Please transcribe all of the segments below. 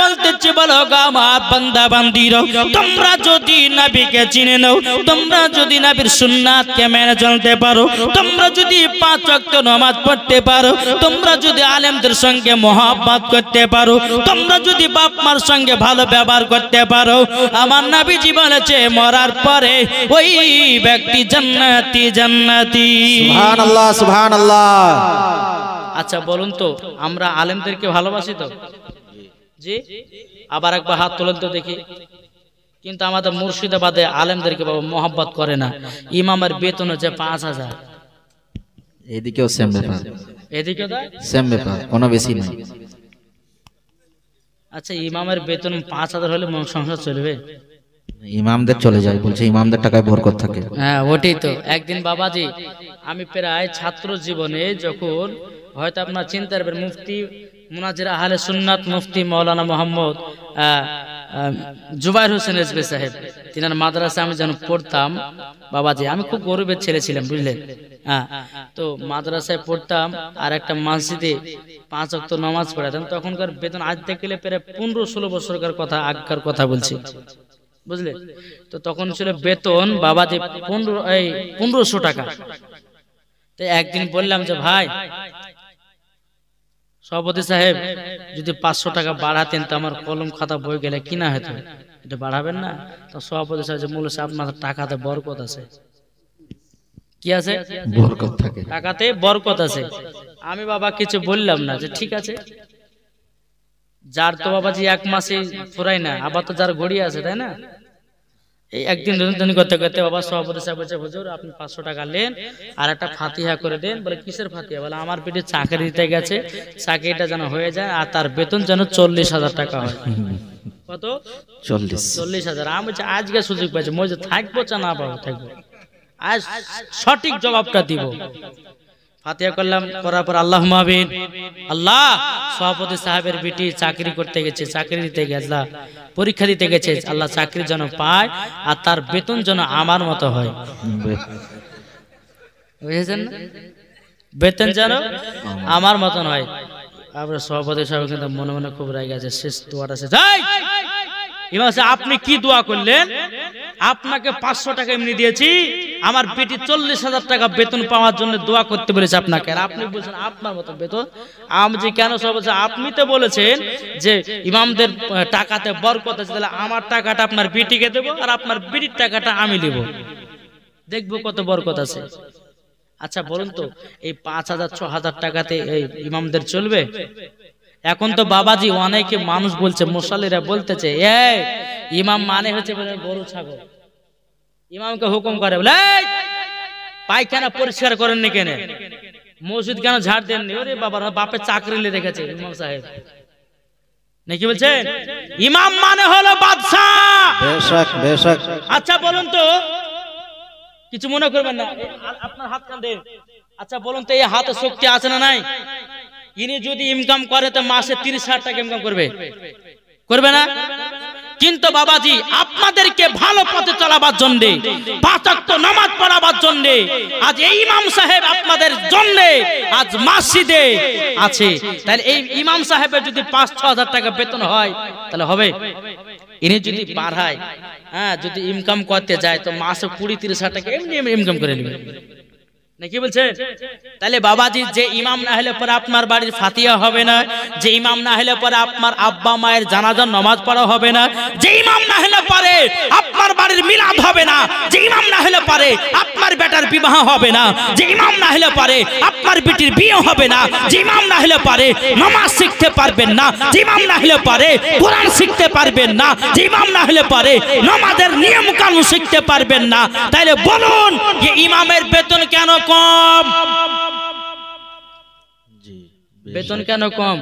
বলতেছি বলো গো আমার বান্দা বান্দিরা, তোমরা যদি নবীকে চিনে নাও, তোমরা যদি নবীর সুন্নাতকে মেনে চলতে পারো, তোমরা যদি 5 ওয়াক্ত নামাজ পড়তে পারো, তোমরা যদি আলেমদের সঙ্গে মহব্বত করতে পারো, তোমরা যদি বাপ মার সঙ্গে ভালো ব্যবহার করতে পারো, আমার নবীজি বলেছে মরার পরে ওই ব্যক্তি জান্নাতি জান্নাতি। সুবহানাল্লাহ সুবহানাল্লাহ। আচ্ছা বলুন তো আমরা আলেমদেরকে ভালোবাসি তো? জি, আবার একবার হাত তোলেন তো দেখি। কিন্তু আমাদের মুর্শিদাবাদে আলেমদেরকে বাবা মহব্বত করে না। ইমামের বেতন হচ্ছে 5000। এদিকেও সেম ব্যাপার, এদিকে সেম ব্যাপার, কোনো বেশি নাই। আচ্ছা ইমামের বেতন 5000 হলে সংসার চলবে? ইমামদের চলে যায়, বলছে ইমামদের টাকায় বরকত থাকে। হ্যাঁ ওটাই তো। একদিন বাবাজি আমি প্রায় ছাত্র জীবনে যখন হয়তো আপনার চিন্তা করবেন মুফতি মুনাজির আহলে সুন্নাত মুফতি মাওলানা মোহাম্মদ জুবাইর হোসেন রেজভী সাহেব, তিনার মাদ্রাসা আমি যখন পড়তাম বাবাজি, আমি খুব গরিবের ছেলে ছিলাম বুঝলেন। হ্যাঁ তো মাদ্রাসায় পড়তাম আর একটা মসজিদে 5 ওয়াক্ত নামাজ পড়াতাম। তখনকার বেতন আজ থেকে গেলে প্রায় 15-16 বছরকার কথা, আগকার কথা বলছি বুঝলে। তো তখন ছিল বেতন বাবাজি 1500 টাকা। তো একদিন বললাম যে ভাই সভাপতি সাহেব যদি 500 টাকা বাড়াতেন তো আমার কলম খাতা বই গেলে কিনা হতো, এটা বাড়াবেন না? তো সভাপতি সাহেব মূল্য আপনার টাকাতে বরকত আছে। কি আছে? বরকত থাকে, টাকাতে বরকত আছে। আমি বাবা কিছু বললাম না, যে ঠিক আছে। যার তো বাবাজি 1 মাসে ফুরায় না, আবার তো যার গড়িয়ে আছে তাই না। এই একদিন দুদিন করতে করতে বাবা সভাপতি সাহেব বলছে হুজুর আপনি 500 টাকা নেন আর একটা ফাতিহা করে দেন। বলে কিসের ফাতিহা? বলে আমার পেটে চাকরি দিতে গেছে, চাকরিটা যেন হয়ে যায় আর তার বেতন যেন 40,000 টাকা হয়। কত? 40,000। আমি বলছি আজকে সুযোগ পাইছি, মই যে থাকবো চা না পাবো থাকবো, আজ সঠিক জবাবটা দিব। ফাতিহা করলাম, করার পর আল্লাহুম্মা আমিন। আল্লাহ সভাপতি সাহেবের বেটি চাকরি করতে গেছে, চাকরি দিতে গেছে, পরীক্ষা দিতে গেছে, আল্লাহ চাকরি যেন পায় আর তার বেতন যেন আমার মতো হয়। বুঝেছেন না? বেতন যেন আমার মতন হয়। আমরা সভাপতি সাহেব কিন্তু মনে মনে খুব রাগ আছে। শেষ দোয়াটা শেষ, ইমাম সাহেব আপনি কি দোয়া করলেন? আপনাকে 500 টাকা এমনি দিয়েছি, আমার বেটি 40,000 টাকা বেতন পাওয়ার জন্য দোয়া করতে বলেছে আপনাকে, আর আপনি বলছেন আপনার মতো বেতন। আমি যে কেন সব বলছে, আপনি তো বলেছেন যে ইমামদের টাকাতে বরকত আছে, তাহলে আমার টাকাটা আপনার বেটিকে দেবো আর আপনার বেটির টাকাটা আমি দেব, দেখবো কত বরকত আছে। আচ্ছা বলুন তো এই 5,000-6,000 টাকাতে এই ইমামদের চলবে? এখন তো বাবাজি অনেকে মানুষ বলছে, মুসাল্লিরা বলতেছে এই ইমাম মানে হচ্ছে গরু ছাগল। ইমামকে হুকুম করে বলে পায়খানা পরিষ্কার করেননি কেন, মসজিদ কেন ঝাড় দেননি? ওরে বাবার বাপের চাকরি রেখেছে ইমাম সাহেব নাকি বলছেন? ইমাম মানে হলো বাদশাহ। বেশক বেশক। আচ্ছা বলুন তো, কিছু মনে করবেন না, আপনার হাত কান দেন। আচ্ছা বলুন তো এই হাতে শক্তি আছে না নাই? ইনি যদি ইনকাম করে তো মাসে 30,000 টাকা ইনকাম করবে, করবে না? কিন্তু বাবাজি আপনাদেরকে ভালো পথে চলাবার জন্য, 5 ওয়াক্ত নামাজ পড়াবার জন্য আজ এই ইমাম সাহেব আপনাদের জন্য আজ মসজিদে আছে। তাহলে এই ইমাম সাহেবের যদি 5-6 হাজার টাকা বেতন হয় তাহলে হবে? ইনি যদি বাড়ায়, হ্যাঁ যদি ইনকাম করতে যায় তো মাসে 20-30 হাজার টাকা এমনি ইনকাম করে নেবে নাকি বলছেন? তাহলে বাবাজি যে ইমাম না হলে পরে আপনার বাড়ির ফাতিহা হবে না, যে ইমাম না হলে পরে আপনার আব্বা মায়ের জানাজার নামাজ পড়া হবে না, যে ইমাম না হলে পরে আপনার বাড়ির মিলাদ হবে না, যে ইমাম না হলে পরে আপনার বেটার বিবাহ হবে না, যে ইমাম না হলে পরে আপনার বেটির বিয়ে হবে না, যে ইমাম না হলে পরে নামাজ শিখতে পারবেন না, যে ইমাম না হলে পরে কোরআন শিখতে পারবেন না, যে ইমাম না হলে পরে নামাজের নিয়ম কানুন শিখতে পারবেন না। তাহলে বলুন যে ইমামের বেতন কেন কম? বেতন কেন কম?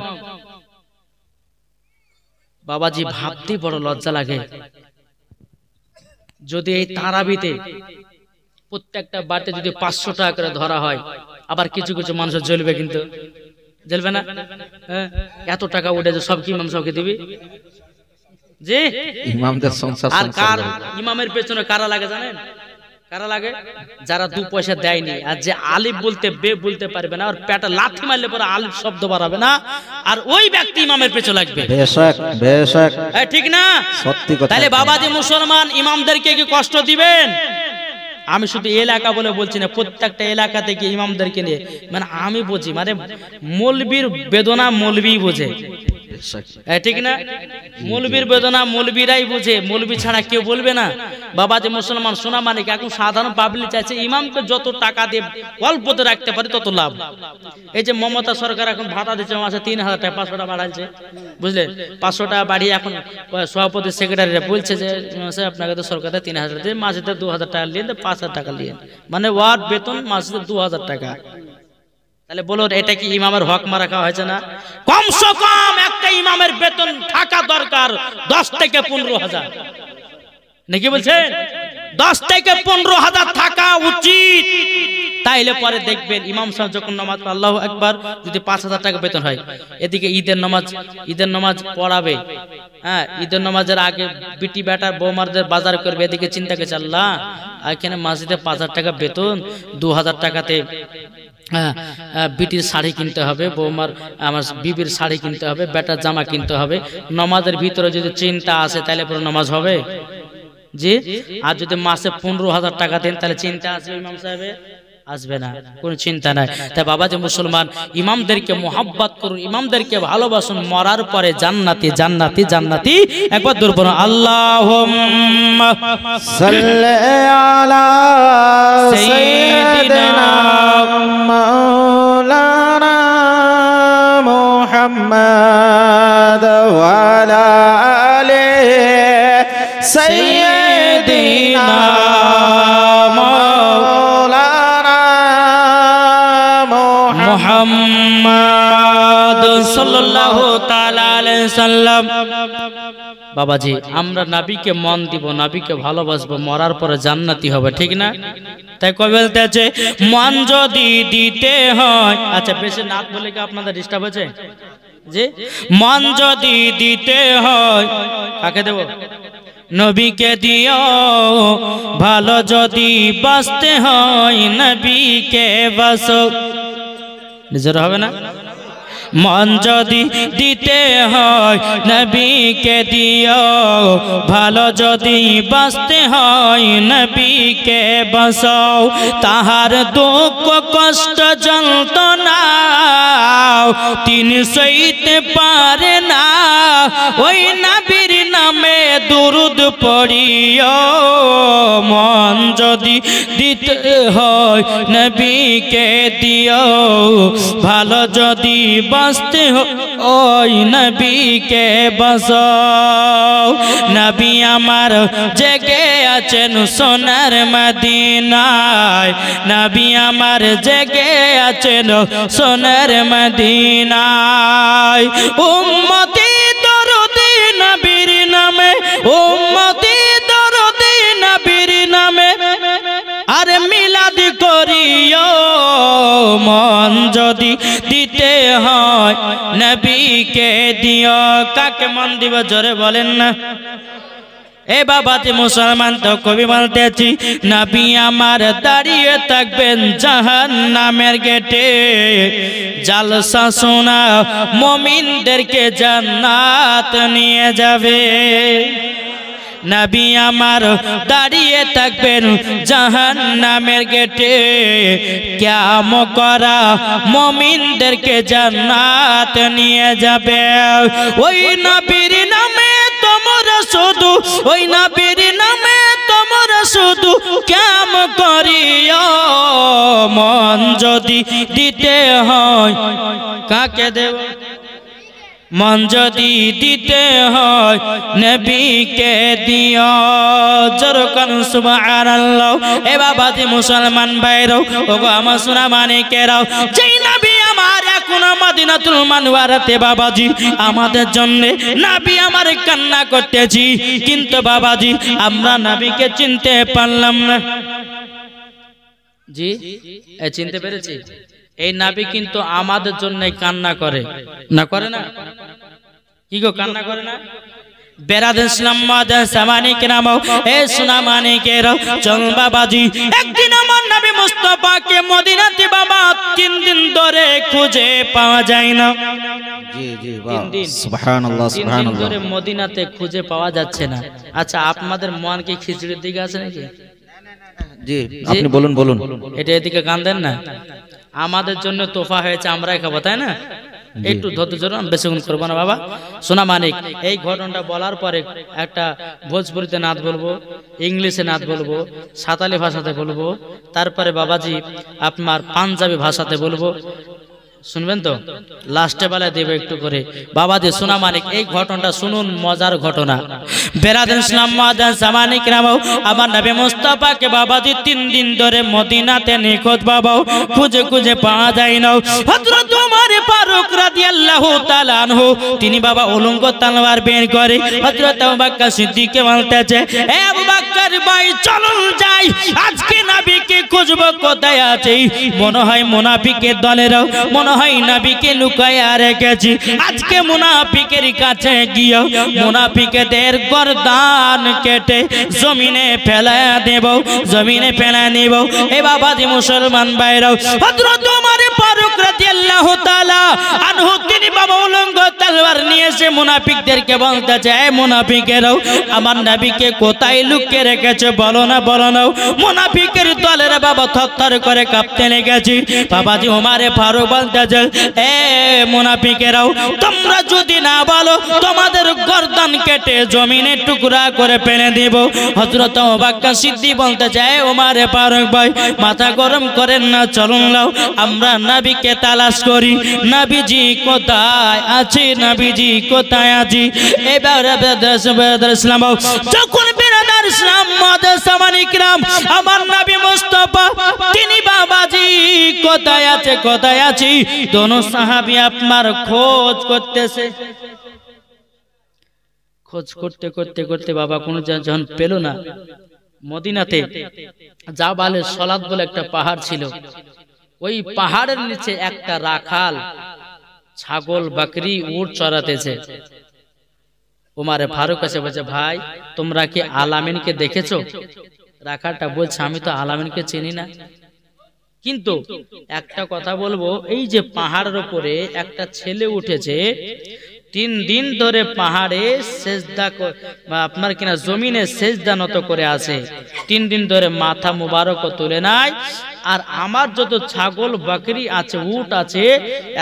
বাবাজি ভাবতে বড় লজ্জা লাগে। যদি এই তারাবিতে প্রত্যেকটা বাড়িতে যদি 500 টাকা করে ধরা হয়, আবার কিছু কিছু মানুষের জ্বলবে, কিন্তু জ্বলবে না? এত টাকা উঠেছে সব কি ইমাম সাহেবকে দিবি? যে ইমামদের সংসার, আর কার ইমামের পেছনে কারা লাগে জানেন? কারা লাগে? যারা 2 পয়সা দেয়নি, আর যে আলিফ বলতে বে বলতে পারবে না, আর পেটে লাথি মারলে পরে আলিফ শব্দ বাড়াবে না, আর ওই ব্যক্তি ইমামের পেছনে লাগবে। বেশক বেশক, ঠিক না? সত্যি কথা। তাহলে বাবাজি মুসলমান ইমামদেরকে কি কষ্ট দিবেন? আমি শুধু এলাকা বলে বলছি না, প্রত্যেকটা এলাকা থেকে ইমামদেরকে নিয়ে, মানে আমি বুঝি, মানে মৌলবীর বেদনা মৌলবী বোঝে, ঠিক না? মৌলবীর বেদনা মৌলবীরাই বুঝে, মৌলবী ছাড়া কেউ বলবে না। বাবাজি মুসলমান শোনা মানে কি, এখন সাধারণ পাবলিক চাইছে ইমামকে যত টাকা দিয়ে অল্পতে রাখতে পারে তত লাভ। এই যে মমতা সরকার এখন ভাতা দিচ্ছে মাসে 3000 টাকা, 500 টাকা বাড়াচ্ছে, বুঝলেন? 500 টাকা বাড়িয়ে এখন সভাপতি সেক্রেটারিরা বলছে যে আপনাকে তো সরকার 3000 দিয়ে মাসে 2000 টাকা নিয়ে 5000 টাকা নিয়ে, মানে ওয়ার্ড বেতন মাসে 2000 টাকা। তাহলে বলুন এটা কি ইমামের হক মারা খাওয়া হয়েছে না? কমসে কম একটা ইমামের বেতন থাকা দরকার 10 থেকে 15,000, নাকি বলছেন? 10 থেকে 15,000 থাকা উচিত। তাইলে পরে দেখবেন ইমাম সাহেব যখন নামাজ পড়ে আল্লাহু আকবার, যদি 5,000 টাকা বেতন হয়, এদিকে ঈদের নামাজ পড়াবে, হ্যাঁ, ঈদের নামাজের আগে বিটি বেটার বৌমারদের বাজার করবে, এদিকে চিন্তা করছে আল্লাহ এখানে মসজিদে 5,000 টাকা বেতন, 2,000 টাকাতে বিটির শাড়ি কিনতে হবে, বৌমার আমার বিবির শাড়ি কিনতে হবে, বেটার জামা কিনতে হবে। নামাজের ভিতরে যদি চিন্তা আসে তাহলে পুরো নামাজ হবে জি। আর যদি মাসে 15,000 টাকা দেন তাহলে চিন্তা আসবে ইমাম সাহেবে? আসবে না, কোনো চিন্তা নাই। তাই বাবাজি মুসলমান ইমামদেরকে মোহাব্বত করুন, ইমামদেরকে ভালোবাসুন, মরার পরে জান্নাতি জান্নাতি জান্নাতি। একবার দূর বলুন আল্লাহুম্মা সাল্লি আলা সাইয়্যিদিনা মাওলানা মুহাম্মাদ ওয়া আলা আলিহি সাইয়্যিদিনা মুহাম্মদ সাল্লাল্লাহু তাআলা আলাইহি সাল্লাম। বাবাজি আমরা নবীকে মন দিব, নবীকে ভালোবাসবো, মরার পরে জান্নাতি হবে, ঠিক না? তাই কবে বলতেছে মন যদি দিতে হয়, আচ্ছা বেশি নাত বলে কি আপনাদের ডিস্টার্ব হচ্ছে জি? মন যদি দিতে হয় কাকে দেব? নবীকে দিও। ভালো যদি বাঁচতে হয় নবীকে বাসো। নিজের হবে না? মন যদি দিতে হয় নবীকে দিও, ভালো যদি বাঁচতে হয় নবীকে বাঁচাও। তাহার দুঃখ কষ্ট যন্ত্রণা তিনি সইতে পারে না, ওই নবীর নামে দুরুদ পড়িও। মন যদি দিতে হয় নবীকে দিও, ভালো যদি বাঁচতে ওই নবীকে বাঁচাও। নবী আমার জেগে আছেন সোনার মদিনায়, নবী আমার জেগে আছেন সোনার মদিনায়। উম্মতি দরদি নবীর নামে, উম্মতি দরদি নবীর নামে আর মিলাদ করিও। মন যদি দিতে হয় নবীকে দিও। কাকে মন দিব জোরে বলেন না? এ বাবাতে মুসলমান তো কবি বলতেছি নবী আমার দাঁড়িয়ে থাকবেন জাহান্নামের গেটে, জালসা শোনা মুমিনদেরকে জান্নাত নিয়ে যাবে। নবী আমার দাঁড়িয়ে থাকবেন জাহান্নামের গেটে, কিয়াম করা মুমিনদেরকে জান্নাত নিয়ে যাবে। ওই নবীর নামে তোমরা শুধু, ওই নবীর নামে তোমরা শুধু কিয়াম করিও। মন যদি দিতে হয় কাকে দেব? মন যদি দিতে হয় নবীকে দিও। জোরকান সুবহানাল্লাহ। এ বাবাজি মুসলমান ভাইরাও, ওগো আমার সোনা মানিকেরাও, যেই নবী আমার এখন মদিনাতুল মুনাওয়ারাতে বাবাজি আমাদের জন্য নবী আমার কান্না করতেছি, কিন্তু বাবাজি আমরা নবীকে চিনতে পারলাম না জি। চিনতে পেরেছি? এই নবী কিন্তু আমাদের জন্য কান্না করে না, করে না? কি গো কান্না করে না? বেরাদের ইসলাম মাদার সামানিক নাম এ সোনা মানিকের চল বাবাজি একদিন আমার নবী মুস্তাফাকে মদিনাতে বাবা 3 দিন ধরে খুঁজে পাওয়া যায় না। জি জি সুবহানাল্লাহ সুবহানাল্লাহ ধরে মদিনাতে খুঁজে পাওয়া যাচ্ছে না। আচ্ছা আপনাদের মন কি খিচুড়ির দিকে আছে নাকি? জি আপনি বলুন বলুন। এটা এদিকে গান দেন না, আমাদের জন্য তোফা হয়েছে আমরাই খাবো তাই না? একটু ধৈর্য ধরুন, বেশিক্ষণ করবো না বাবা। সোনা মানিক এই ঘটনাটা বলার পরে একটা ভোজপুরিতে নাচ বলবো, ইংলিশে নাচ বলবো, সাঁতালি ভাষাতে বলবো, তারপরে বাবাজি আপনার পাঞ্জাবি ভাষাতে বলবো, শুনবেন তো? লাস্টে বেলায় দেবে একটু করে বাবাজি। সোনা মানিক এই ঘটনাটা শুনুন, মজার ঘটনা। বেরাদের ইসলাম মাদার জামানিক রামাও আমার নবী মুস্তাফাকে বাবাজি 3 দিন ধরে মদিনাতে নিখোঁজ বাবা, খুঁজে খুঁজে পাওয়া যায় না। হযরত ওমর ফারুক রাদিয়াল্লাহু তাআলা আনহু তিনি বাবা উলঙ্গ তলোয়ার বের করে হযরত আবু বকর সিদ্দিককে বলতেছে, এ আবু বকর ভাই চলুন যাই, আজকে নবীকে খুঁজবো কোথায় আছে। মনে হয় মুনাফিকের দলেরও মনে হয় নবীকে লুকায়া রেখেছি। আজকে মুনাফিকের কাছে গিয়ে মুনাফিকদের গর্দান কেটে জমিনে ফেলা দেব, জমিনে ফেলা নেব। এ বাবাজি মুসলমান ভাইরাও হযরত ওমর ফারুক রাদিয়াল্লাহু তাআলা আনহু তিনি বাবা উলঙ্গ তলোয়ার নিয়ে এসে মুনাফিকদেরকে বলতেছে, এ মুনাফিকেরাও আমার নবীকে কোথায় লুকিয়ে রেখেছে বলো না বলো না। মুনাফিকের দলের বাবা থরথর করে কাঁপতে লেগেছে। বাবাজি ওমর ফারুক বলতেছে, এ মুনাফিকেরাও তোমরা যদি না বলো তোমাদের গর্দান কেটে জমিনে টুকরা করে ফেলে দেব। হযরত আবু বকর সিদ্দিক বলতে চায়, ওমর ফারুক ভাই মাথা গরম করেন না, চলুন নাও আমরা নবীকে তালাশ করি, নবীজি কোথায় আছে, নবীজি কোথায় আছে। এবার বেরাদার ইসলাম যখন বেরাদার ইসলাম মাদার সামানিক রাম আমার নবী মুস্তাফা তিনি বাবাজি কোথায় আছে কোথায় আছে দোনো সাহাবী আপনার খোঁজ করতেছে। খোঁজ করতে করতে করতে বাবা কোনো যখন পেল না, মদিনাতে জাবালে সলাত বলে একটা পাহাড় ছিল, ওই পাহাড়ের নিচে একটা রাখাল ছাগল বকরি উট চড়াতেছে। ওমর ফারুক কাছে বলছে, ভাই তোমরা কি আলামিনকে দেখেছো? রাখালটা বলছে, আমি তো আলামিনকে চিনি না, কিন্তু একটা কথা বলবো, এই যে পাহাড়ের উপরে একটা ছেলে উঠেছে, 3 দিন ধরে পাহাড়ে সেজদা আপনার কিনা জমিনে সেজদা নত করে আছে, 3 দিন ধরে মাথা মুবারক তুলে নাই। আর আমার যত ছাগল বকরি আছে উট আছে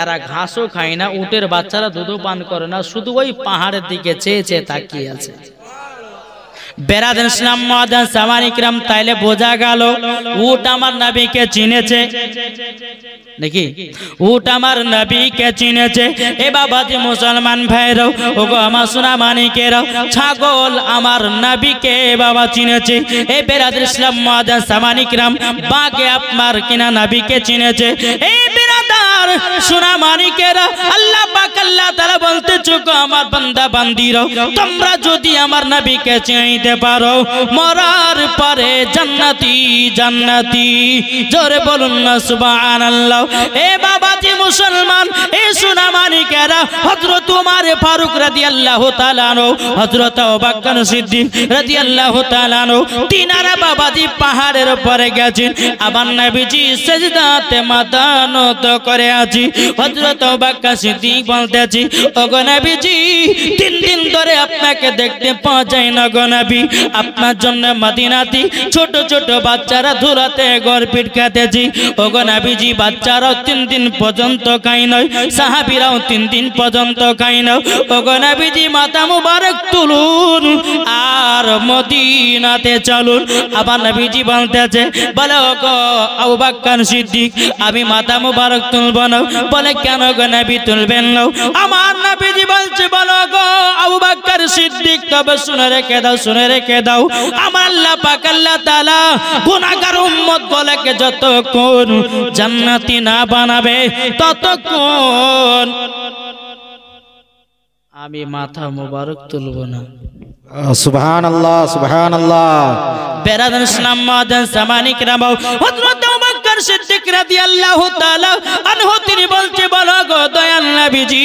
এরা ঘাসও খায় না, উটের বাচ্চারা দুধও পান করে না, শুধু ওই পাহাড়ের দিকে চেয়ে চেয়ে তাকিয়ে আছে। বেরাদার ইসলাম মাদার সামানিক রাম তাইলে বোঝা গেল উট আমার নবীকে চিনেছে নাকি? উট আমার নবীকে চিনেছে। এ বাবাজি মুসলমান ভাইরাও ওগো আমার সোনা মানিকেরাও ছাগল আমার নবীকে বাবা চিনেছে। এ বেরাদার ইসলাম মাদার সামানিক রাম বাগে আপনার কিনা নবীকে চিনেছে। এ বেরাদার সোনা মানিকেরা আল্লাহ পাক আল্লাহ তাআলা বলতে চোখো আমার বান্দা বান্দিরাও তোমরা যদি আমার নবীকে চিনতে পারো মরার পরে জান্নাতি জান্নাতি, জোরে বলুন না সুবহানাল্লাহ। এ বাবাজি মুসলমান এ সোনা মানিকেরা হযরত ওমর ফারুক রাদিয়াল্লাহু তাআলা আনহু হযরত আবু বকর সিদ্দিক রাদিয়াল্লাহু তাআলা আনহু তিনারা বাবাজি পাহাড়ের উপরে গেছেন, আমার নবীজি সিজদাতে মাথা নত করে আছে। হযরত আবু বকর সিদ্দিক বলতেছি, ওগো নবীজি 3 দিন ধরে আপনাকে দেখতে পাওয়া যায় না গো নবী, আপনার জন্য মদিনাতে ছোট ছোট বাচ্চারা ধুলাতে গরপিট খেতেছি। ওগো নবীজি বাচ্চারাও 3 দিন পর্যন্ত খাই নয়, সাহাবীরাও 3 দিন পর্যন্ত খাই না। ওগো নবীজি মাথা মুবারক তুলুন আর মদিনাতে চলুন। আবার নবীজি বলতেছে, বলো গো আবু বকর সিদ্দিক আমি মাথা মুবারক তুলব না। বলে কেন গো নবী তুলবেন না? আমার নবীজি বলছে, বলো গো আবু বকর সিদ্দিক তবে শুনে রেখে দাও, শুনে রেখে দাও, আমার আল্লাহ পাক আল্লাহ তাআলা গুনাহগার উম্মত গুলোকে যতক্ষণ জান্নাতি না বানাবে ততক্ষণ আমি মাথা মুবারক তুলব না। সুবহানাল্লাহ সুবহানাল্লাহ। বেরাদার ইসলাম মাদার সামানিক রাম হযরত আবু বকর বকর সিদ্দিক রাদিয়াল্লাহু তাআলা আনহু তিনি বলছে বলো গো দয়াল নবীজি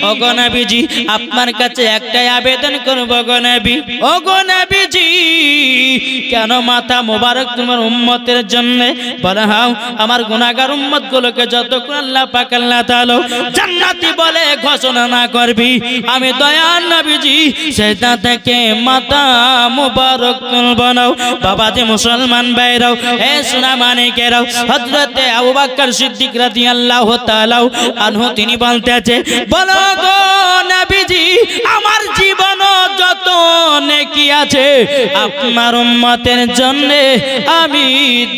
ও গো নবীজি আপনার কাছে একটাই আবেদন করব গো নবী ও গো নবীজি কেন মাথা মোবারক তোমার উম্মতের জন্য বলা হাও আমার গুনাহগার উম্মত গুলোকে যতক্ষণ আল্লাহ পাক আল্লাহ তাআলা জান্নাতি বলে ঘোষণা না করবি আমি দয়াল নবীজি সেটা থেকে মাথা মোবারক তুলব না বাবাজি মুসলমান ভাইরাও এ সোনা মানিকেরাও হযরতে আবু বকর সিদ্দিক রাদিয়াল্লাহু তাআলা আনহু তিনি বলতেছে বলো গো নবীজি আমার জীবন যত নেকি আছে আপনার উম্মতের জন্য আমি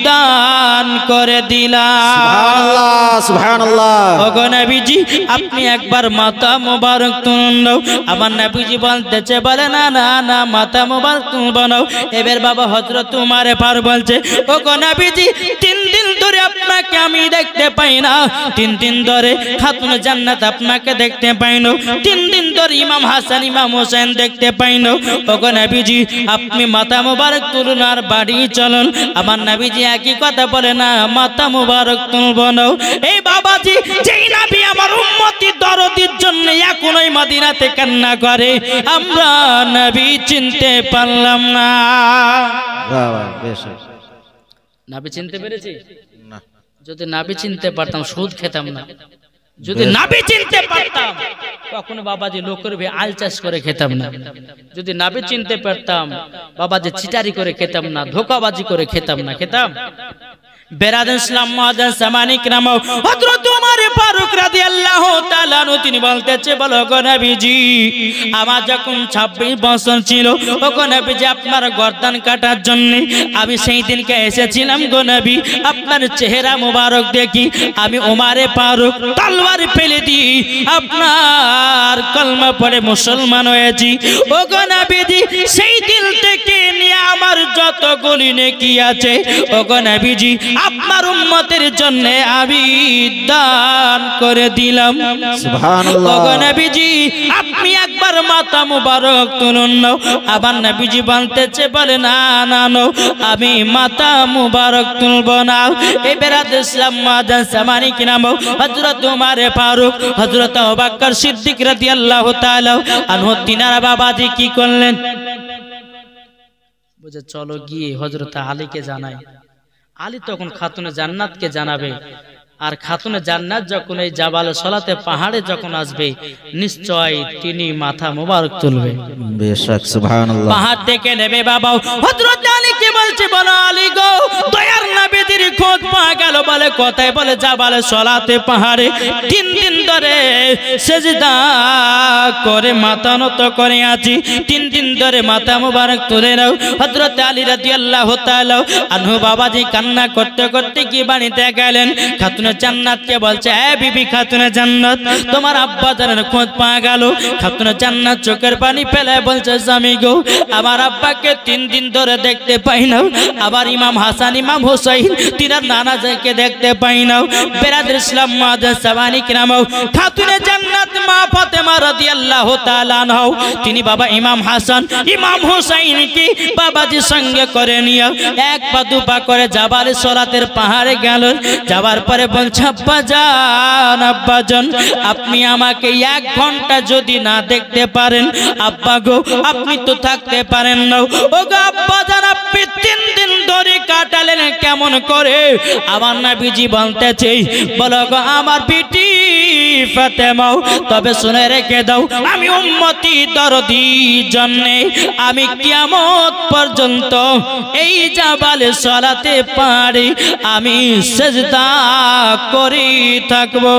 দান করে দিলাম সুবহানাল্লাহ সুবহানাল্লাহ ও গো নবীজি আপনি একবার মাথা মোবারক তুলুন আমার নবীজি বলতেছে বলে না না না মাথা মোবারক তুলব না এবার বাবা হযরত উমর ফারুক বলছে ও গো নবীজি 3 দিন ধরে আপনাকে আমি দেখতে পাই না 3 দিন ধরে খাতুন জান্নাত আপনাকে দেখতে পাই না 3 দিন ধরে ইমাম হাসান ইমাম হোসেন দেখতে পাই না ও গো নবীজি আপনি মাথা মোবারক তুলুন আর বাড়ি চলুন আমার নবীজি একই কথা বলে না মাথা মোবারক তুলব না এই বাবাজি যেই নবী আমার উম্মতি দরদির জন্য এখনই মদিনাতে কান্না করে আমরা নবী চিনতে পারলাম না বাহ বাহ বেশ নবী চিনতে পেরেছি না যদি নবী চিনতে পারতাম সুদ খেতাম না যদি নবী চিনতে পারতাম কখনো বাবাজি লোকের ভে আল চাষ করে খেতাম না যদি নবী চিনতে পারতাম বাবাজি চিটারি করে খেতাম না ধোঁকাবাজি করে খেতাম না খেতাম বেরাদান ইসলাম মুআজ্জাজ সামানি کرام হযরত ওমর ফারুক রাদিয়াল্লাহু তাআলা তিনি বলতেছে বলো গো নবীজি আমার যখন 26 বছর ছিল ও গো নবীজি আপনার গর্দান কাটার জন্য আমি সেই দিনকে এসেছিলাম গো নবী আপনার চেহারা মোবারক দেখি আমি ওমর ফারুক তলোয়ার ফেলে দিই আপনার কলমা পড়ে মুসলমান হয়েছি ও গো নবীজি সেই দিল থেকে নিয়ে আমার যতগুলি নেকি আছে ও গো নবীজি আপনার উম্মতের জন্য আমি দান করে দিলাম সুবহানাল্লাহ ও গো নবীজি আপনি একবার মাথা মোবারক তুলুন না আবার নবীজি বলতেছে বলে না না না আমি মাথা মোবারক তুলব না এই বেরাদ ইসলাম মুআজ্জাজ সামানি کرام হযরত ওমর ফারুক হযরত আবু বকর সিদ্দিক রাদিয়াল্লাহু তাআলা আনহু তিনারা বাবাজি কি করলেন বুঝে চলো গিয়ে হযরত আলীকে জানাই আলী তখন খাতুনে জান্নাতকে জানাবে আর খাতুনে জান্নাত যখন এই জাবাল সলাতে পাহাড়ে যখন আসবে নিশ্চয় তিনি মাথা মোবারক তুলবে বেশক সুবহানাল্লাহ পাহাড় থেকে নেবে বাবা হযরত আলীকে বলছে বলো আলী গো দয়ার নবীর খোঁজ পাওয়া গেল বলে কোথায় বলে জাবাল সলাতে পাহাড়ে 3 দিন ধরে সিজদা করে মাথা নত করে আছি 3 দিন ধরে মাথা মোবারক তুলে নাও হযরত আলী রাদিয়াল্লাহু তাআলা আনহু বাবাজি কান্না করতে করতে কি বাড়িতে গেলেন খাতুনে জান্নাতকে বলছে এ বিবি খাতুনে জান্নাত তোমার আব্বা জানের খোঁজ পাওয়া গেল খাতুনে জান্নাত চোখের পানি ফেলে বলছে স্বামী গো আমার আব্বাকে 3 দিন ধরে দেখতে পাই না আবার ইমাম হাসান ইমাম হোসেন তিনার নানা যাকে দেখতে পাই না বেরাদার ইসলাম মুআজ্জাজ সামানি کرام খাতুনে জান্নাত মা ফাতেমা রাদিয়াল্লাহু তাআলা আনহা তিনি বাবা ইমাম হাসান ইমাম হোসেনকে বাবাজি সঙ্গে করে নিয়ে এক পা দুপা করে জাবাল সলাতের পাহাড়ে গেল যাবার পরে বলছে আব্বাজান আপনি আমাকে 1 ঘন্টা যদি না দেখতে পারেন আব্বা গো আপনি তো থাকতে পারেন না ও গো আব্বাজান আপনি 3 দিন ধরে কাটালেন কেমন করে আমার নবীজি বলতেছে বলো গো আমার বিটি ফাতেমা তবে শুনে রেখে দাও আমি উম্মতি দরদি জন্য আমি কিয়ামত পর্যন্ত এই জাবালে সলাতে পারি আমি সিজদা করি থাকবো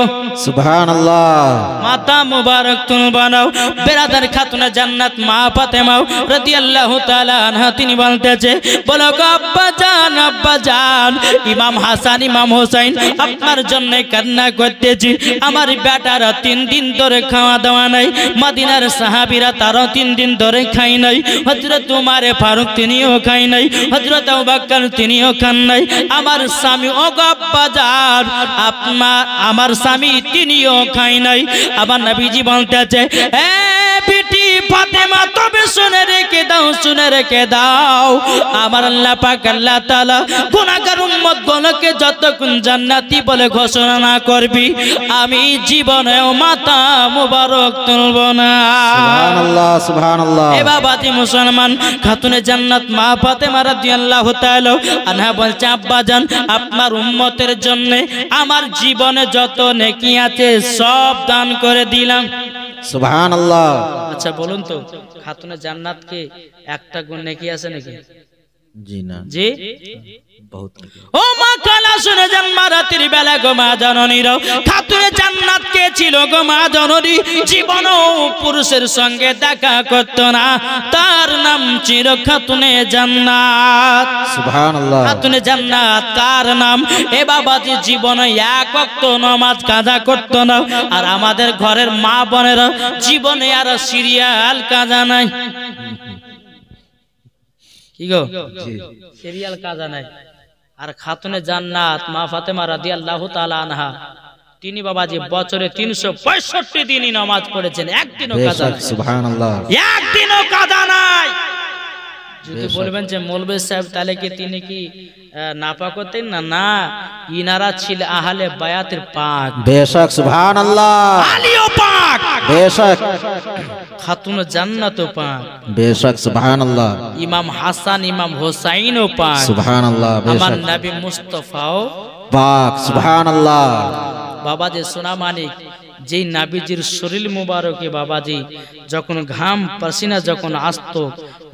সুবহানাল্লাহ মাথা মুবারক তুলব না বেরাদার খাতুনে জান্নাত মা ফাতেমা রাদিয়াল্লাহু তাআলা আনহা তিনি বলতেছে বলো গো আব্বাজান ইমাম হাসান ইমাম হোসেন আপনার জন্য কান্না করতেছি আমার বেটারা 3 দিন ধরে খাওয়া দাওয়া নাই মদিনার সাহাবীরা তারা 3 দিন ধরে খাই নাই হযরত ওমর ফারুক তিনিও খাই নাই হযরত আবু বকর তিনিও খান নাই আমার স্বামী ও গো আব্বাজান আমার স্বামী তিনিও খাই নাই আবার নবীজি বলতেছে এ বিটি ফাতেমা তবে শুনে রেখে দাও নাও, শুনে রেখে দাও, আমার আল্লাহ পাক আল্লাহ তাআলা গুনাহগার উম্মতগুলোকে যতক্ষণ জান্নাতি বলে ঘোষণা না করবি, আমি জীবনেও মাথা মুবারক তুলব না। সুবহানাল্লাহ সুবহানাল্লাহ। এ বাবাজি মুসলমান, খাতুনে জান্নাত মা ফাতেমা রাদিয়াল্লাহু তাআলা আনহা বলছে, আব্বাজান আপনার উম্মতের জন্য আমার জীবনে যত নেকি আছে সব দান করে দিলাম। সুবহানাল্লাহ। আচ্ছা বলুন তো, খাতুনে জান্নাত কি একটা গুণ নেকি আছে নাকি? জি না, জি বহুত। ও মা কালা শুনে যান, মা রাতের বেলা গো মা জননীর খাতুনে জান্নাত কে ছিল গো মা জননী? জীবনও পুরুষের সঙ্গে দেখা করত না, তার নাম ছিল খাতুনে জান্নাত। সুবহানাল্লাহ। খাতুনে জান্নাত তার নাম। এ বাবাজি জীবনে এক ওয়াক্ত নামাজ কাজা করত না, আর আমাদের ঘরের মা বোনেরা জীবনে আর সিরিয়াল কাজা নাই। কি গো, সিরিয়াল কাজা নাই। আর খাতুনে জান্নাত মা ফাতেমা রাদিয়াল্লাহু তাআলা আনহা, তিনি বাবাজি বছরে 365 দিনই নামাজ পড়েছেন, একদিনও কাজা নাই। সুবহানাল্লাহ। একদিনও কাজা নাই। যদি বলবেন যে মৌলভী সাহেব তাহলে কি তিনি কি নাপাক হতেন না? না, ইনারা ছিল আহলে বায়াতের পাক। বেশক। সুবহানাল্লাহ। আলীও পাক, বেশক। খাতুনে জান্নাতও পাক, বেশক। সুবহানাল্লাহ। ইমাম হাসান ইমাম হোসাইনও পাক, সুবহানাল্লাহ। আমার বেশক। নবী মুস্তাফাও পাক। সুবহানাল্লাহ। বাবাজি সোনা মানিক, যেই নাবিজির শরীর মুবারকে বাবাজি যখন ঘাম পাসিনা যখন আসতো,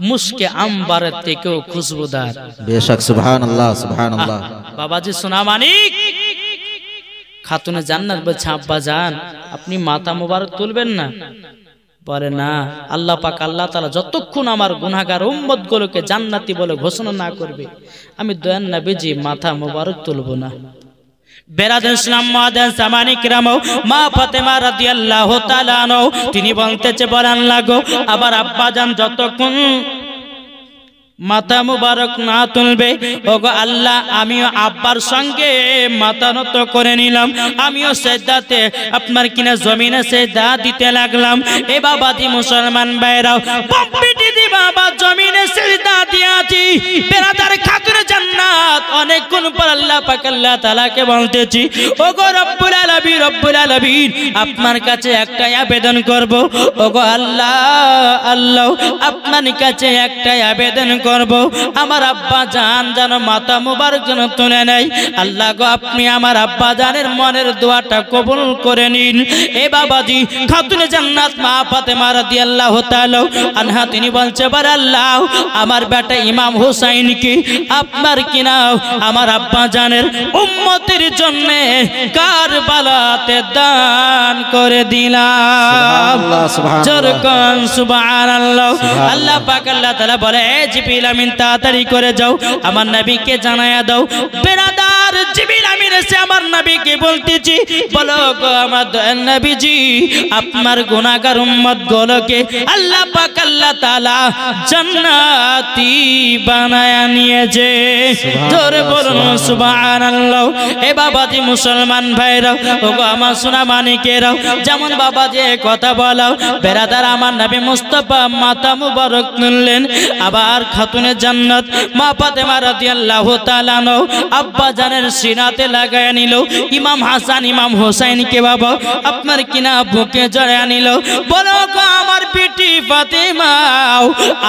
মুস্কে আম্বারের থেকেও খুশবুদার। বেশক। সুবহানাল্লাহ সুবহানাল্লাহ। বাবাজি সোনা মানিক, খাতুনে জান্নাত বলছে, আব্বা জান আপনি মাথা মুবারক তুলবেন না? বলে না, আল্লাহ পাক আল্লাহ তাআলা যতক্ষণ আমার গুনাহগার উম্মত গুলোকে জান্নাতি বলে ঘোষণা না করবে, আমি দয়ান নবীজি মাথা মুবারক তুলব না। বেরাদার ইসলাম মাদান সামানি কিরামও, মা ফাতেমা রাদিয়াল্লাহু তাআলা আনহা তিনি বলতেছে, বলেন লাগো আবার আব্বা জান যতক্ষণ মাথা মুবারক না তুলবে, ওগো আল্লাহ আমিও আব্বার সঙ্গে মাথা নত করে নিলাম, আমিও সেজদাতে আপনার কিনা জমিনে সেজদা দিতে লাগলাম। এ বাবাজি মুসলমান ভাইরাও, পম্পিটি দি বাবা জমিনে সেজদা দিয়াছি। বেরাদার খাতুনে জান্নাত অনেকক্ষণ পর আল্লাহ পাক আল্লাহ তাআলাকে বলতেছি, ওগো রব্বুল আলামিন, রব্বুল আলামিন আপনার কাছে একটাই আবেদন করব, ওগো আল্লাহ আল্লাহ আপনার কাছে একটাই আবেদন করব, আমার আব্বা জান যেন মাথা মুবারক যেন তুলে নেয়। আল্লাহ গো আপনি আমার আব্বা জানের মনের দোয়াটা কবুল করে নিন। এ বাবাজি খাতুনে জান্নাত মা ফাতেমা রাদিয়াল্লাহু তাআলা আনহা তিনি বলছে, বারে আল্লাহ আমার বেটা ইমাম হুসাইনকে আপনার কিনা আমার আব্বা জানের উম্মতের জন্য কারবালাতে দান করে দিলাম। জোরকান সুবহানাল্লাহ। আল্লাহ পাক আল্লাহ তাআলা বলে, জিবরিল আমিন তাড়াতাড়ি করে যাও, আমার নবীকে জানায়া দাও। বেরাদার জিবরিল আমিন এসে আমার নবীকে বলতেছি, বলো গো আমার দয়াল নবীজি আপনার গুনাহগার উম্মত গুলোকে আল্লাহ পাক আল্লাহ তাআলা জান্নাতি বানায়া নিয়েছে। জোরে বলুন সুবহানাল্লাহ। এ বাবাজি মুসলমান ভাইরা, ওগো আমার সোনা মানিকেরাও, যেমন বাবাজি কথা বলাও, বেরাদার আমার নবী মুস্তাফা মাথা মুবারক তুললেন, আবার খাতুনে জান্নাত মা ফাতেমা রাদিয়াল্লাহু তাআলা আনহা আব্বা জানের সিনাতে লাগায় নিল। ইমাম হাসান ইমাম হোসেনকে বাবা আপনার কিনা বুকে জড়ায় নিল। বলো গো আমার বেটি ফাতেমা,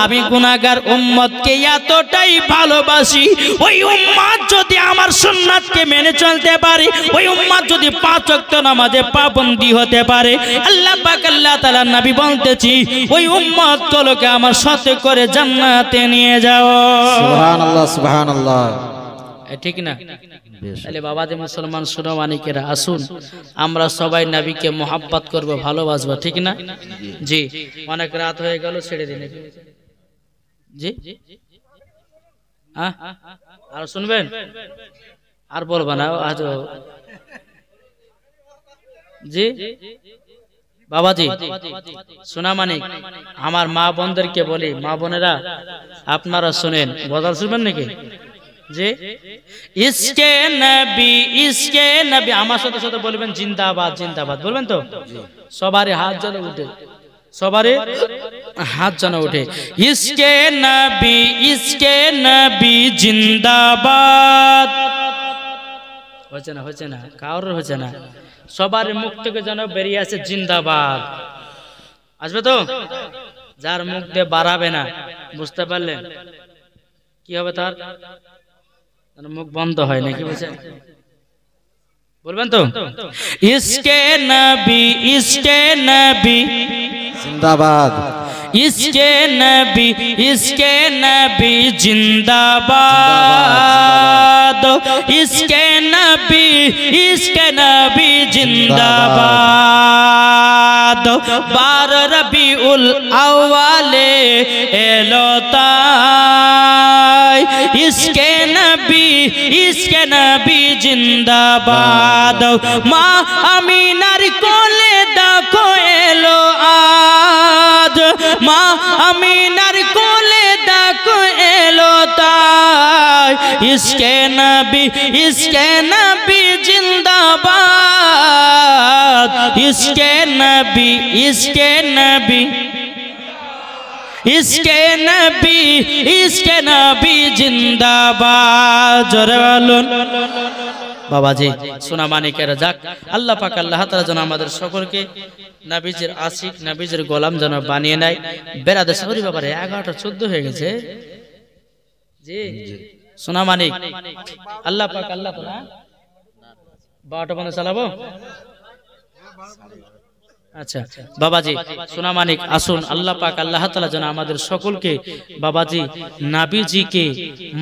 আমি গুনাহগার উম্মতকে এতটাই ভালোবাসি, ওই উম্মত যদি আমার সুন্নাতকে মেনে চলতে পারে, ওই উম্মত যদি 5 ওয়াক্ত নামাজে পাবন্দি হতে পারে, আল্লাহ পাক আল্লাহ তাআলার নবী বলতেছি, ওই উম্মত গুলোকে আমার সাথে করে জান্নাতে নিয়ে যাও। সুবহানাল্লাহ সুবহানাল্লাহ। ঠিক না? তাহলে বাবাজি মুসলমান সোনা মানিকেরা, আসুন আমরা সবাই নবীকে মোহাব্বত করব, ভালোবাসবো, ঠিক না? জি, অনেক রাত হয়ে গেল, ছেড়ে দিন। জি আর শুনবেন? আর বলবো না আজ। জি বাবাজি সোনা মানিক, আমার মা বোনদেরকে বলি, মা বোনেরা আপনারা শুনেন, গজল শুনবেন নাকি? যে ইসকে নবী আমার সাথে সাথে বলবেন জিন্দাবাদ জিন্দাবাদ, বলবেন তো? সবারই হাত জ্বলে উঠে, সবারই হাত যেন ওঠে। ইসকে নবী জিন্দাবাদ। হচ্ছে না কারোর হচ্ছে না, সবার মুখ থেকে যেন বেরিয়ে আসে জিন্দাবাদ। আসবে তো? যার মুখ দিয়ে বাড়াবে না, বুঝতে পারলেন কি হবে? তার মুখ বন্ধ হয় নাকি, বুঝছেন? বলবেন তো? ইসকে নবী জিন্দাবাদ। ইসকে নবী জিন্দাবাদ। ইসকে নবী জিন্দাবাদ। 12 রবিউল আউয়ালে এলো তাই, ইসকে নবী জিন্দাবাদ। মা আমিনার কোলে দেখো এলো আজ, মা আমিনার কোলে দেখো এলো তাই, ইসকে নবী জিন্দাবাদ। ইসকে নবী জিন্দাবাদ। জোরে বলুন বাবাজি। সোনা মানিকেরা, যাক আল্লাহ পাক আল্লাহ তাআলা যেন আমাদের সকলকে নবীজির আশিক, নবীজির গোলাম যেন বানিয়ে নেয়। বেরাদে সরি বাবারে 11টা 14 হয়ে গেছে জি। সোনা মানিক, আল্লাহ পাক আল্লাহ তাআলা 12টা বন্ধ চালাবো। আচ্ছা বাবাজি, সোনা মানিক আসুন, আল্লাহ পাক আল্লাহ তাআলা যেন আমাদের সকলকে বাবাজি নবীজিকে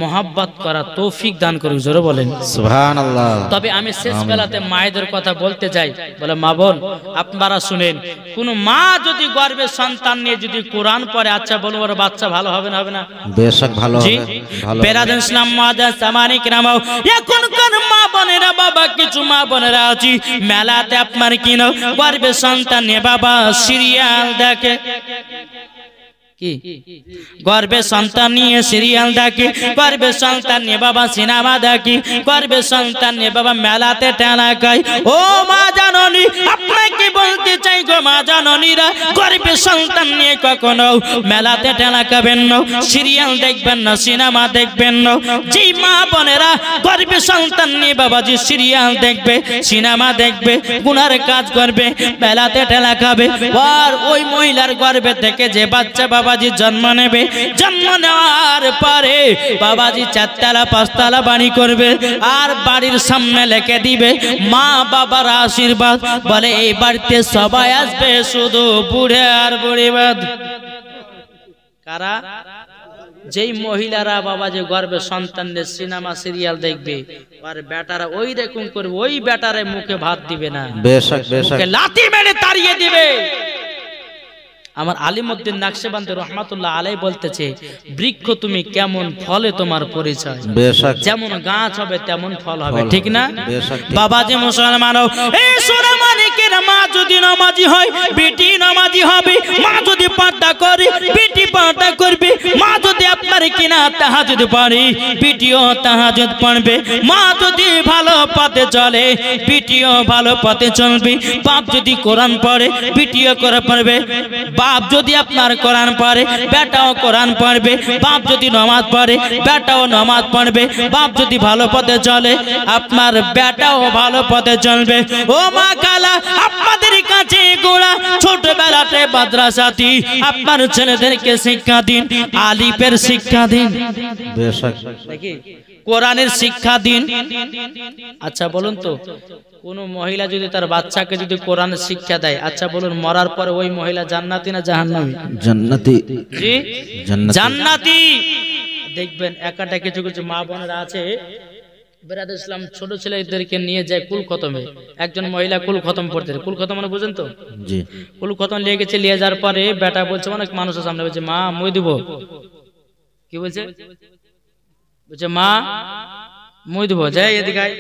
মহব্বত করা তৌফিক দান করুন। জোরে বলেন সুবহানাল্লাহ। তবে আমি শেষ বেলাতে মায়েদের কথা বলতে যাই, বলে মা বোন আপনারা শুনেন, কোন মা যদি গর্ভে সন্তান নিয়ে যদি কোরআন পড়ে, আচ্ছা বলুন ওর বাচ্চা ভালো হবে না হবে না? বেশক ভালো হবে, ভালো। বেরাদান ইসলাম মাদার সামানিক নামাও, এখনকার মা বোনেরা, বাবা কিছু মা বোনেরা আছে মেলাতে আপনার কিনো গর্ভে সন্তান নিয়ে বাবা সিরিয়াল দেখে, কি গর্ভে সন্তান নিয়ে সিরিয়াল দেখে, গর্ভে সন্তান নিয়ে বাবা সিনেমা দেখি, গর্ভে সন্তান নিয়ে বাবা মেলাতে টেনা খায়। ও মা জাননী, আপনাকে বলতে চাই গো মা জাননীরা, গর্ভে সন্তান নিয়ে কখনো মেলাতে টেনা খাবেন না, সিরিয়াল দেখবেন না, সিনেমা দেখবেন না। যে মা বোনেরা গর্ভে সন্তান নিয়ে বাবাজি সিরিয়াল দেখবে, সিনেমা দেখবে, গুনার কাজ করবে, মেলাতে টেনা খাবে, আর ওই মহিলার গর্ভে থেকে যে বাচ্চা বাবাজি জন্ম নেবে, জন্ম নেওয়ার পরে বাবাজি 4 তলা 5 তলা বাড়ি করবে, আর বাড়ির সামনে লিখে দিবে মা বাবার আশীর্বাদ, বলে এই বাড়িতে সবাই আসবে শুধু বুড়ে আর বুড়িবাদ। কারা? যেই মহিলারা বাবাজি গর্ভে সন্তানদের সিনেমা সিরিয়াল দেখবে, আর বেটারা ওই রকম করবে, ওই বেটারে মুখে ভাত দিবে না, বেশক বেশক লাথি মেরে তাড়িয়ে দিবে। আমার আলিমউদ্দিন নাকশবন্দি রহমাতুল্লাহ আলাইহি বলতেছে, বৃক্ষ তুমি কেমন ফলে তোমার পরিচয়, বেশক যেমন গাছ হবে তেমন ফল হবে, ঠিক না? বেশক। বাবাজি মুসলমানও, এই সোনা মানিকের মা যদি নামাজি হয় বেটি নামাজি হবে, মা যদি পর্দা করে বেটি পর্দা করবে, মা যদি আপনার কিনা তাহাজ্জুদ পড়ে বেটিও তাহাজ্জুদ পড়বে, মা যদি ভালো পথে চলে বেটিও ভালো পথে চলবে, বাপ যদি কোরআন পড়ে বেটিও কোরআন পড়বে, বাপ যদি আপনার কোরআন পড়ে বেটাও কোরআন পড়বে, বাপ যদি নামাজ পড়ে বেটাও নামাজ পড়বে, বাপ যদি ভালো পথে চলে আপনার বেটাও ভালো পথে চলবে। ও মা কালা, আপনাদের কাছে গোড়া ছোটবেলাতে মাদ্রাসাতে আপনার ছেলেদেরকে শিক্ষা দিন, আলিফের শিক্ষা দিন, বেশক নাকি কোরআনের শিক্ষা দিন। আচ্ছা বলুন তো, কোন মহিলা যদি তার বাচ্চাকে যদি কোরআনের শিক্ষা দেয়, আচ্ছা বলুন মরার পরে ওই মহিলা জান্নাতি না জাহান্নামী? জান্নাতি। জি জান্নাতি। দেখবেন একটা কিছু কিছু মা বোনেরা আছে, বেরাদ ইসলাম ছোট ছেলেদেরকে নিয়ে যায় কুল খতমে, একজন মহিলা কুল খতম পড়তে, কুল খতম মানে বুঝেন তো? জি। কুল খতম নিয়ে গেছে, নিয়ে যাওয়ার পরে বেটা বলছে, অনেক মানুষের সামনে বলছে মা মই দিব, কি বলছে? বলছে মা মই দিব, যাই এদিকে আয়।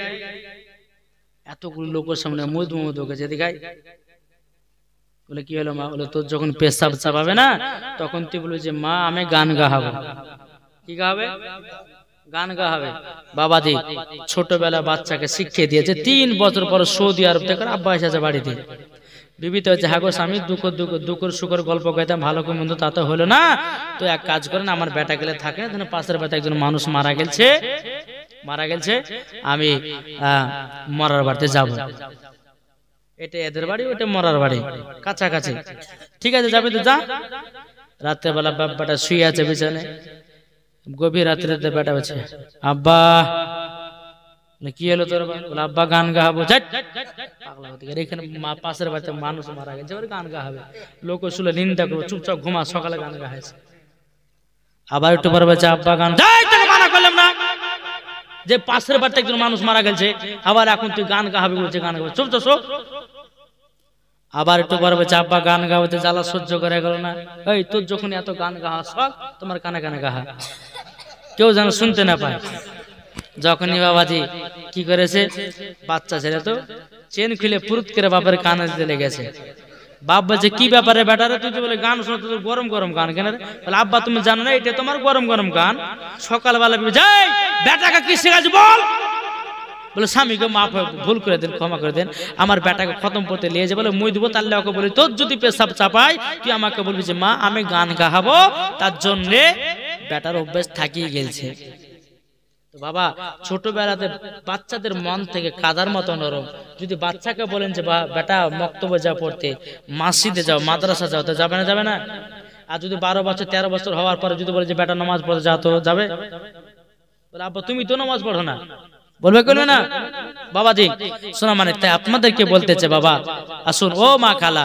এতগুলো লোকের সামনে মই দিব মই দেবো, এদিকে আয়। বলে কি হলো মা? বলে তোর যখন পেশাব চাপাবে না তখন তুই বলবি যে মা আমি গান গাহাবো। কি গাবে? গান গাহাবে। বাবাজি ছোটবেলা বাচ্চাকে শিখিয়ে দিয়েছে, 3 বছর পর সৌদি আরব থেকে আব্বা এসেছে বাড়িতে, বিবিতে হচ্ছে হাগো স্বামী দুঃখর সুখর গল্প কইতাম ভালো করে মন্দ তা তো হলো না, তো এক কাজ করেন আমার বেটা গেলে থাকে না, পাশের বেটা একজন মানুষ মারা গেছে, আমি মরার বাড়িতে যাব। এটা এদের বাড়ি, ওটা মরার বাড়ি, কাছাকাছি। ঠিক আছে যাবি তো যা। রাত্রে বেলা বাবাটা শুয়ে আছে বিছানে, গভীর রাত্রে বেটা বলছে আব্বা, কি হলো তোর? বলে আব্বা গান গাহাবো। এখানে পাশের বাড়িতে মানুষ মারা গেছে, গান গাহাবে, লোক শুলে নিন্দা করবো, চুপচাপ ঘুমা, সকালে গান গাহাইছে। আবার একটু পরে বলছে আব্বা গান, তোকে মানা করলাম না যে পাশের বাড়িতে একজন মানুষ মারা গেছে, আবার এখন তুই গান গাহাবি বলছে, গান গাবে, চুপচাপ শোক। আবার একটু পরে বলছে আব্বা গান গাওয়াতে জ্বালা সহ্য করে গেল না। এই তোর যখন এত গান গাহা শখ, তোমার কানে কানে গাহা, কেউ যেন শুনতে না পায়। যখনই বাবাজি কি করেছে, বাচ্চা ছেলে তো চেন খুলে পুরুত করে বাপের কানে দিতে লেগেছে। বাপ বলছে কি ব্যাপারে বেটারে, তুই তো বলে গান শোনো, তোর গরম গরম গান কেন? বলে আব্বা তুমি জানো না এটা তোমার গরম গরম গান? সকালবেলা যাই বেটাকে কি শেখাচ্ছি বল। বলে স্বামীকে মাফ ভুল করে দেন, ক্ষমা করে দেন, আমার বেটাকে খতম করতে নিয়ে যে বলে মুই দেবো। তাহলে ওকে বলি তোর যদি পেশাব চাপাই তুই আমাকে বলবি যে মা আমি গান গাহাবো, তার জন্যে বেটার অভ্যাস থাকিয়ে গেছে। বাবা ছোটবেলাতে বাচ্চাদের মন থেকে কাদার মতো নরম। যদি বাচ্চাকে বলেন যে বেটা মক্তবে যা পড়তে, মসজিদে যাও, মাদ্রাসা যাও, তো যাবে না? যাবে না? আর যদি 12 বছর 13 বছর হওয়ার পরে যদি বলে যে বেটা নামাজ পড়তে যাও, তো যাবে? বলে আব্বা তুমি তো নামাজ পড়ো না, বলবে করবে না? বাবাজি শোনা মানে তাই আপনাদেরকে বলতেছে বাবা আসুন ও মা খালা,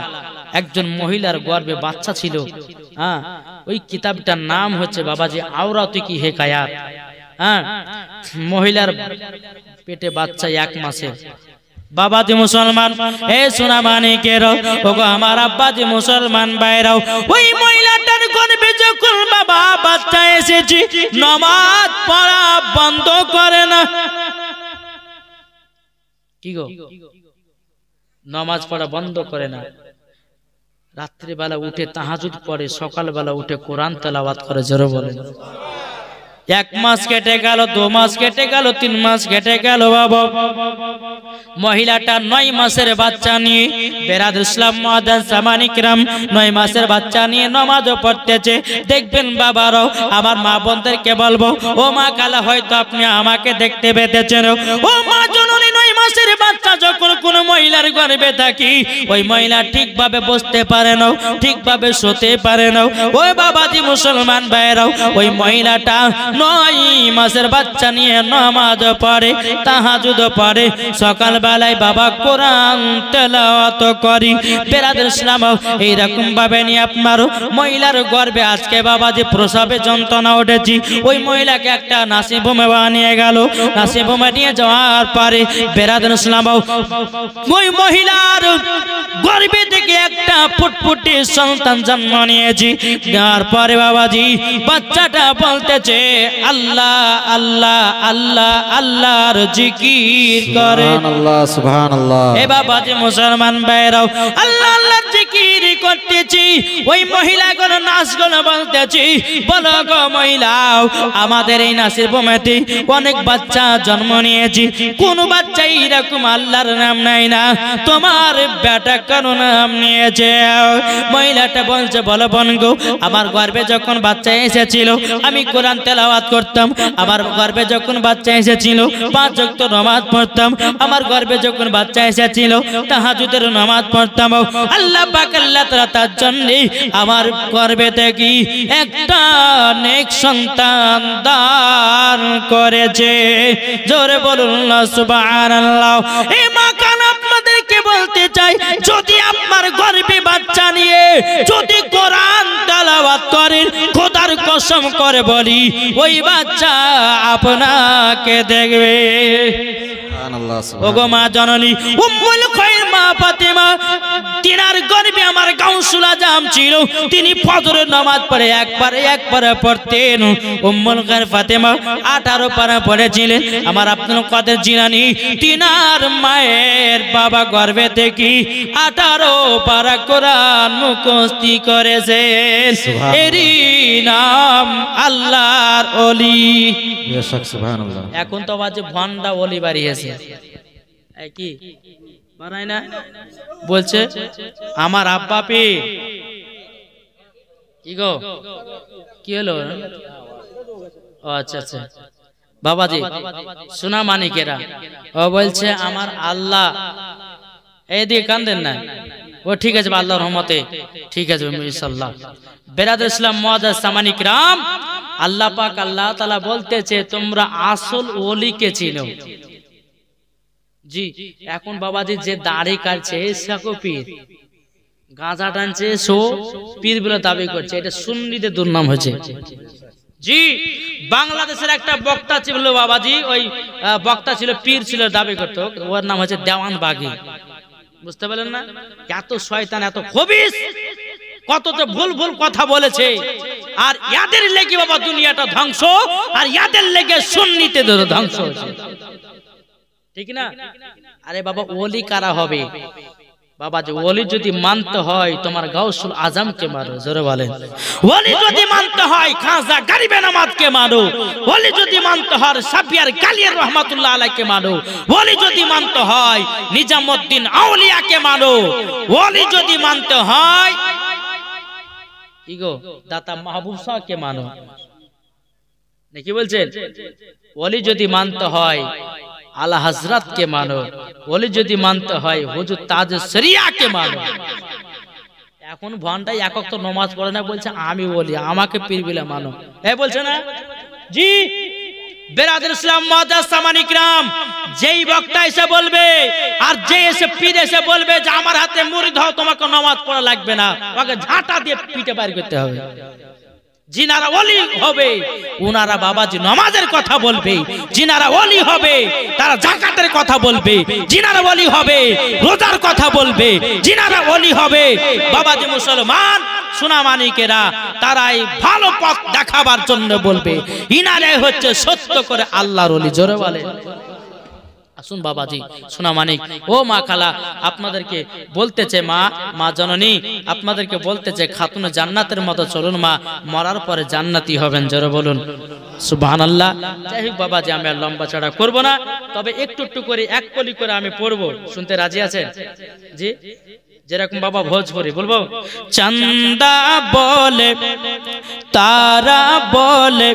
একজন মহিলার গর্ভে বাচ্চা ছিল, হ্যাঁ, ওই কিতাবটার নাম হচ্ছে বাবাজি আওরাত কি হেকায়াত। হ্যাঁ, মহিলার পেটে বাচ্চা 1 মাসের। বাবাজি মুসলমান এ সোনা মানিকের ওগো আমার আব্বাজি মুসলমান ভাইরাও, ওই মহিলাটার গর্ভে যখন বাবা বাচ্চা এসেছে, নামাজ পড়া বন্ধ করে না। কি গো, নামাজ পড়া বন্ধ করে না। রাত্রিবেলা উঠে তাহাজ্জুদ পড়ে, সকালবেলা উঠে কোরআন তেলাওয়াত করে। জোরে বলেন। 1 মাস কেটে গেল, 2 মাস কেটে গেল, 3 মাস কেটে গেল। বাবা মহিলাটা 9 মাসের বাচ্চা নিয়ে, বেরাদুল ইসলাম মুআদ্দান সামানি কিরাম, 9 মাসের বাচ্চা নিয়ে নামাজ পড়তেছে। দেখবেন বাবারাও আমার মা বোনদেরকে বলবো, ও মা কালা হয়তো আপনি আমাকে দেখতে পেতেছেন, ও মা জননী 9 মাসের বাচ্চা যখন কোন মহিলার গর্ভে থাকি, ওই মহিলা ঠিকভাবে বসতে পারে না, ঠিকভাবে শুতে পারে না। ওই বাবাজি মুসলমান ভাইরাও, ওই মহিলাটা 9 মাসের বাচ্চা নিয়ে নামাজ পড়ে, তাহাজ্জুদ পড়ে, সকাল বেলায় বাবা কোরআন তেলাওয়াত করি। বেরাদুল ইসলাম এইরকম ভাবে নিয়ে আপনার মহিলার গর্ভে আজকে বাবাজি প্রসবে যন্ত্রণা উঠেছি, ওই মহিলাকে একটা নাসিব হোমে নিয়ে গেল। নাসিব হোমে নিয়ে যাওয়ার পরে বেরাদুল ইসলাম ওই মহিলার গর্ভে থেকে একটা ফুটফুটে সন্তান জন্ম নিয়েছি। তারপরে বাবাজি বাচ্চাটা বলতেছে আল্লাহ আল্লাহ আল্লাহ আল্লাহর জিকির করে। সুবহানাল্লাহ সুবহানাল্লাহ। এ বাবাজি মুসলমান ভাইরাও আল্লাহ আল্লাহর জিকির করতেছি, ওই মহিলাগুলো নাচগুলো বলতেছি, বলো গো মহিলাও আমাদের এই নাসির বোমাতে অনেক বাচ্চা জন্ম নিয়েছি, কোন বাচ্চা এরকম আল্লাহর নাম নাই না, তোমার বেটা কেন নাম নিয়েছে? মহিলাটা বলছে বলো বোন গো, আমার গর্ভে যখন বাচ্চা এসেছিল আমি কোরআন তেলাওয়াত করতাম, আমার গর্ভে যখন বাচ্চা এসেছিল 5 ওয়াক্ত নামাজ পড়তাম, আমার গর্ভে যখন বাচ্চা এসেছিল তাহাজ্জুদের নামাজ পড়তাম। আল্লাহ পাক আল্লাহ তাআলা তার জন্য আমার গর্ভে থেকে একটা নেক সন্তান দান করেছে। জোরে বলুন না সুবহানাল্লাহ। এই মা কান আপনাদেরকে বলতে চাই, যদি আপনার গর্ভে বাচ্চা নিয়ে যদি কোরআন তেলাওয়াত করেন, খোদার কসম করে বলি ওই বাচ্চা আপনাকে দেখবে। ওগো মা জননী উম্মুল খায়র মা ফাতেমা, তিনার গর্ভে আমার গাউসুল আজম ছিল, তিনি ফজরের নামাজ পড়ে একবারে পড়তেন। উম্মুল খায়র ফাতেমা 18 পারা পড়েছিলেন। আমার আব্দুল কাদের জিলানী তিনার মায়ের বাবা গর্ভে থেকে 18 পারা কোরআন মুখস্থ করেছেন। এরই নাম আল্লাহর ওলি। বেশক সুবহানাল্লাহ। এখন তো বাজে ভন্ডা ওলি বাড়িয়েছে কি বানায় না, বলছে আমার আব্বা পীর। কি গো কি হলো? ও আচ্ছা আচ্ছা বাবাজি সোনা মানিকেরা, ও বলছে আমার আল্লাহ, এই দিয়ে কান্দেন না, ও ঠিক আছে আল্লাহর রহমতে ঠিক আছে ইনশাআল্লাহ। বেরাদর ইসলাম মুআজ্জাজ সামানিক রাম, আল্লাহ পাক আল্লাহ তাআলা বলতেছে তোমরা আসল ওলিকে চিনো। জি এখন বাবাজি যে দাড়ি কাটছে সাকো পীর, গাঁজা টানছে সো পীর বলে দাবি করছে, এটা সুন্নিদের দুর্নাম হয়েছে। জি বাংলাদেশের একটা বক্তা ছিল বাবাজি, ওই বক্তা ছিল পীর ছিল দাবি করত, ওর নাম হচ্ছে দেওয়ান বাগী। বুঝতে পারলেন না? এত শয়তান এত খবিস, কত তো ভুল ভুল কথা বলেছে। আর ইয়াদের লেগে বাবা দুনিয়াটা ধ্বংস, আর ইয়াদের লেগে সুন্নিদের ধ্বংস হচ্ছে, ঠিক না? আরে বাবা ওলি কারা হবে বাবা? যে ওলি যদি মানতে হয় তোমার গাউসুল আজমকে মারো, জোরে বলেন। ওলি যদি মানতে হয় খাজা গরিবে নামাজকে মারো, ওলি যদি মানতে হয় সাফিয়ার কালিয়ার রহমাতুল্লাহ আলাইহিকে মারো, ওলি যদি মানতে হয় নিজামউদ্দিন আউলিয়াকে মারো, ওলি যদি মানতে হয় কি গো দাতা মাহবুব শাহকে মানো, নাকি বলছেন? ওলি যদি মানতে হয় আলা হযরত কে মানো, ওলি যদি মানতে হয় হুজুর তাজ শরিয়া কে মানো। এখন ভন্ডাই এক ওয়াক্ত নামাজ পড়ে না, বলছে আমি ওলি, আমাকে পীর বলে মানো, এ বলছে না? জি বেরাদর ইসলাম মুআজ্জাজ সামানিক রাম, যেই বক্তা এসে বলবে আর যে এসে পীর এসে বলবে যে আমার হাতে মুরিদ হও তোমাকে নামাজ পড়া লাগবে না, ওকে ঝাঁটা দিয়ে পিঠে বাইর করতে হবে। জিনারা ওলি হবে উনারা বাবাজি নামাজের কথা বলবে, জিনারা ওলি হবে তারা যাকাতের কথা বলবে, জিনারা ওলি হবে রোজার কথা বলবে, জিনারা ওলি হবে বাবাজি মুসলমান সোনা মানিকেরা তারাই ভালো পথ দেখাবার জন্য বলবে, ইনারাই হচ্ছে সত্য করে আল্লাহর ওলি, জোরে বলে। আসুন বাবাজি সোনা মানিক, ও মা খালা আপনাদেরকে বলতেছে, মা জননী আপনাদেরকে বলতেছে খাতুন জান্নাতের মতো চলুন মা, মরার পরে জান্নাতি হবেন, জোরে বলুন সুবহানাল্লাহ। যাই হোক বাবাজি আমি আর লম্বা চড়া করব না, তবে একটু একটু করে এক কলি করে আমি পড়বো, শুনতে রাজি আছেন? জি যেরকম বাবা ভোজপুরি বলবো। চন্দা বলে তারা বলে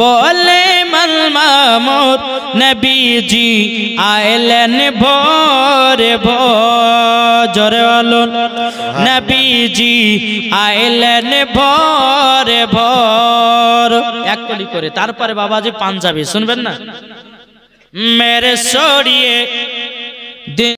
বলে মামুর নবীজি আইলেন ভোরে ভোর, জোরে বলুন নবীজি আইলেন ভোরে ভোর, এক কলি করে। তারপরে বাবাজি পাঞ্জাবি শুনবেন না, মেরে সরিয়ে